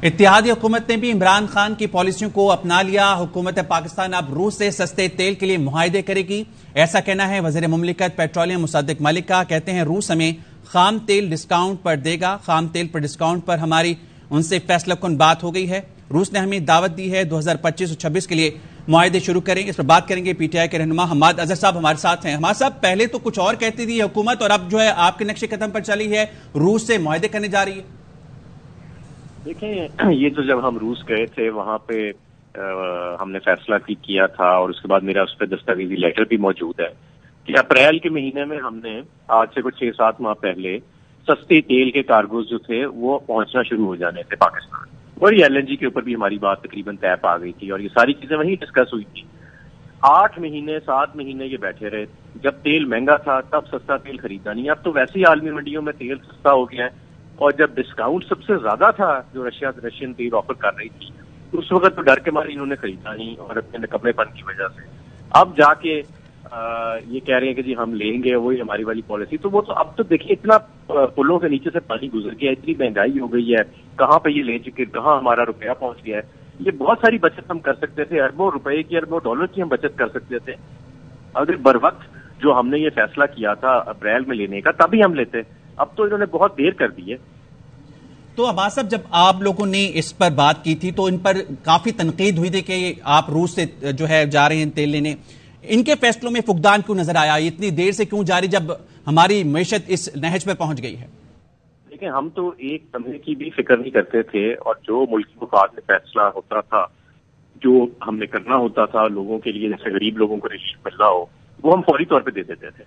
इत्तेहादी हुकूमत ने भी इमरान खान की पॉलिसियों को अपना लिया। हुकूमत पाकिस्तान अब रूस से सस्ते तेल के लिए मुआहदे करेगी, ऐसा कहना है वज़ीर मुमलिकत पेट्रोलियम मुसद्दिक मलिक का। कहते हैं रूस हमें खाम तेल डिस्काउंट पर देगा, खाम तेल पर डिस्काउंट पर हमारी उनसे फैसला कुन बात हो गई है। रूस ने हमें दावत दी है 2025 और 26 के लिए मुआहदे शुरू करेंगे। इस पर बात करेंगे पीटीआई के रहनुमा हमाद अजहर साहब हमारे साथ हैं। हमाद साहब, पहले तो कुछ और कहती थी हुकूमत और अब जो है आपके नक्शे कदम पर चली है, रूस से मुआहदे करने जा रही है। देखें, ये तो जब हम रूस गए थे वहां पे हमने फैसला भी किया था और उसके बाद मेरा उस पर दस्तावेजी लेटर भी मौजूद है कि अप्रैल के महीने में हमने आज से कुछ 6-7 माह पहले सस्ते तेल के कार्गोज जो थे वो पहुंचना शुरू हो जाने थे पाकिस्तान, और ये एलएनजी के ऊपर भी हमारी बात तकरीबन तय पा गई थी और ये सारी चीजें वहीं डिस्कस हुई थी। 8 महीने 7 महीने ये बैठे रहे। जब तेल महंगा था तब सस्ता तेल खरीदा नहीं, अब तो वैसे ही आलमी मंडियों में तेल सस्ता हो गया है। और जब डिस्काउंट सबसे ज्यादा था जो रशियन तेल ऑफर कर रही थी, तो उस वक्त तो डर के मारे इन्होंने खरीदा नहीं और अपने नकम्मेपन की वजह से अब जाके ये कह रहे हैं कि जी हम लेंगे, वही हमारी वाली पॉलिसी। तो वो तो अब तो देखिए इतना पुलों के नीचे से पानी गुजर गया, इतनी महंगाई हो गई है, कहाँ पे ये ले चुके, कहाँ हमारा रुपया पहुंच गया है। ये बहुत सारी बचत हम कर सकते थे, अरबों रुपए की, अरबों डॉलर की हम बचत कर सकते थे अगर बर वक्त जो हमने ये फैसला किया था अप्रैल में लेने का तभी हम लेते। अब तो इन्होंने बहुत देर कर दी है। तो अब्बास साहब, जब आप लोगों ने इस पर बात की थी तो इन पर काफी तनकीद हुई थी कि आप रूस से जो है जा रहे हैं तेल लेने, इनके फैसलों में फुकदान क्यों नजर आया? इतनी देर से क्यों जारी जब हमारी मैशत इस नहज पर पहुंच गई है? देखिए, हम तो एक समय की भी फिक्र नहीं करते थे और जो मुल्की मुफाद में फैसला होता था, जो हमने करना होता था लोगों के लिए, जैसे गरीब लोगों को रिलीफ मिल रहा हो, वो हम फौरी तौर पर दे देते थे।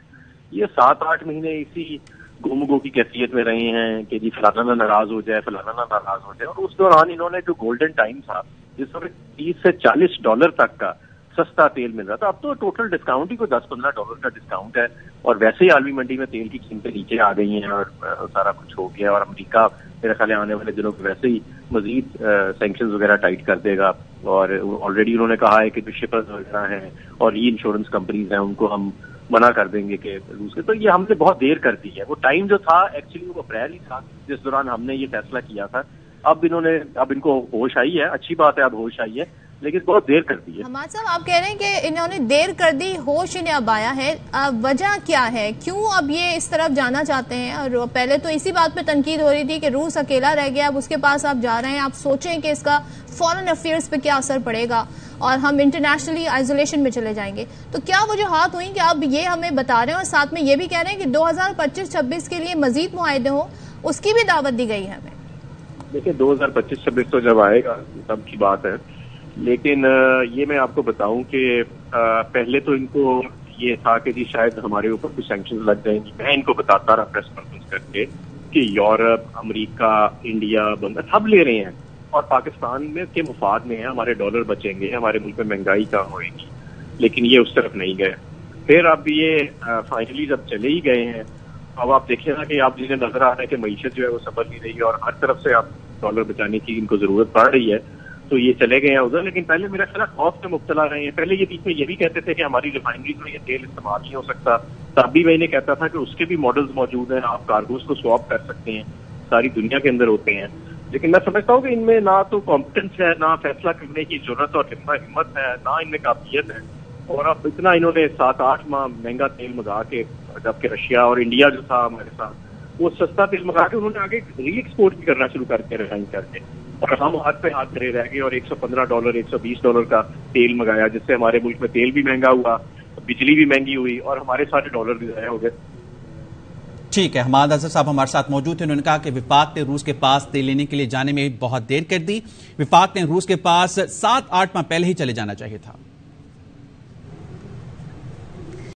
ये 7-8 महीने इसी गुमगो की कैफियत में रहे हैं कि जी फलाना ना नाराज हो जाए, फलाना ना नाराज हो जाए। और उस दौरान इन्होंने जो गोल्डन टाइम था जिस वक्त $30 से $40 तक का सस्ता तेल मिल रहा था, अब तो टोटल डिस्काउंट ही कोई $10-15 का डिस्काउंट है और वैसे ही आलमी मंडी में तेल की कीमतें नीचे आ गई हैं और सारा कुछ हो गया। और अमेरिका मेरे ख्याल आने वाले दिनों में वैसे ही मजीद सैंक्शंस वगैरह टाइट कर देगा और ऑलरेडी उन्होंने कहा है कि जो शिपर्स वगैरह हैं और री इंश्योरेंस कंपनीज हैं उनको हम मना कर देंगे कि रूस के। तो ये हमने बहुत देर कर दी है। वो टाइम जो था एक्चुअली वो अप्रैल ही था जिस दौरान हमने ये फैसला किया था। अब इनको होश आई है, अच्छी बात है, अब होश आई है, लेकिन बहुत देर कर दी है। हमाद साहब, आप कह रहे हैं कि इन्होंने देर कर दी, होश इन्हें अब आया है। वजह क्या है, क्यों अब ये इस तरफ जाना चाहते हैं? और पहले तो इसी बात पे तनकीद हो रही थी कि रूस अकेला रह गया, अब उसके पास आप जा रहे हैं, आप सोचें कि इसका फॉरेन अफेयर्स पे क्या असर पड़ेगा और हम इंटरनेशनली आइसोलेशन में चले जाएंगे। तो क्या वजूहात हुई कि अब ये हमें बता रहे हैं और साथ में ये भी कह रहे हैं कि 2025-26 के लिए मजीद मुआहदे हो, उसकी भी दावत दी गई है हमें? देखिए, 2025-26 तो जब आएगा तब की बात है, लेकिन ये मैं आपको बताऊं कि पहले तो इनको ये था कि जी शायद हमारे ऊपर कुछ सैंक्शंस लग जाएंगी। मैं इनको बताता रहा प्रेस कॉन्फ्रेंस करके कि यूरोप, अमेरिका, इंडिया, बंदा सब ले रहे हैं और पाकिस्तान में के मुफाद में है, हमारे डॉलर बचेंगे, हमारे मुल्क में महंगाई कम होगी, लेकिन ये उस तरफ नहीं गए। फिर अब ये फाइनली जब चले ही गए हैं, अब आप देखें ना कि आप जिन्हें नजर आ रहा है कि मईशत जो है वो संभल नहीं रही है और हर तरफ से आप डॉलर बचाने की इनको जरूरत पड़ रही है, तो ये चले गए हैं उधर। लेकिन पहले मेरा ख्याल खौफ में मुब्तला रहे हैं। पहले ये बीच में ये भी कहते थे कि हमारी रिफाइनरीज में ये तेल इस्तेमाल नहीं हो सकता, तब भी मैं इन्हें कहता था कि उसके भी मॉडल्स मौजूद हैं, आप कार्गोज को स्वैप कर सकते हैं, सारी दुनिया के अंदर होते हैं। लेकिन मैं समझता हूँ कि इनमें ना तो कॉम्पिटेंस है, ना फैसला करने की जरूरत और हिम्मत है, ना इनमें काबिलियत है। और अब इतना इन्होंने 7-8 माह महंगा तेल मंगा के, जबकि रशिया और इंडिया जो था हमारे साथ, वो सस्ता तेल मंगा के उन्होंने आगे री एक्सपोर्ट भी करना शुरू करके रिफाइन करके, और हम हाथ पे हाथ धरे रह गए और $115 $120 का तेल मंगाया, जिससे हमारे मुल्क में तेल भी महंगा हुआ, बिजली भी महंगी हुई और हमारे सारे डॉलर भी ज़ाया हो गए। ठीक है, हमाद अजहर साहब हमारे साथ मौजूद थे। उन्होंने कहा कि विफाक ने रूस के पास तेल लेने के लिए जाने में बहुत देर कर दी। विफाक ने रूस के पास 7-8 माह पहले ही चले जाना चाहिए था।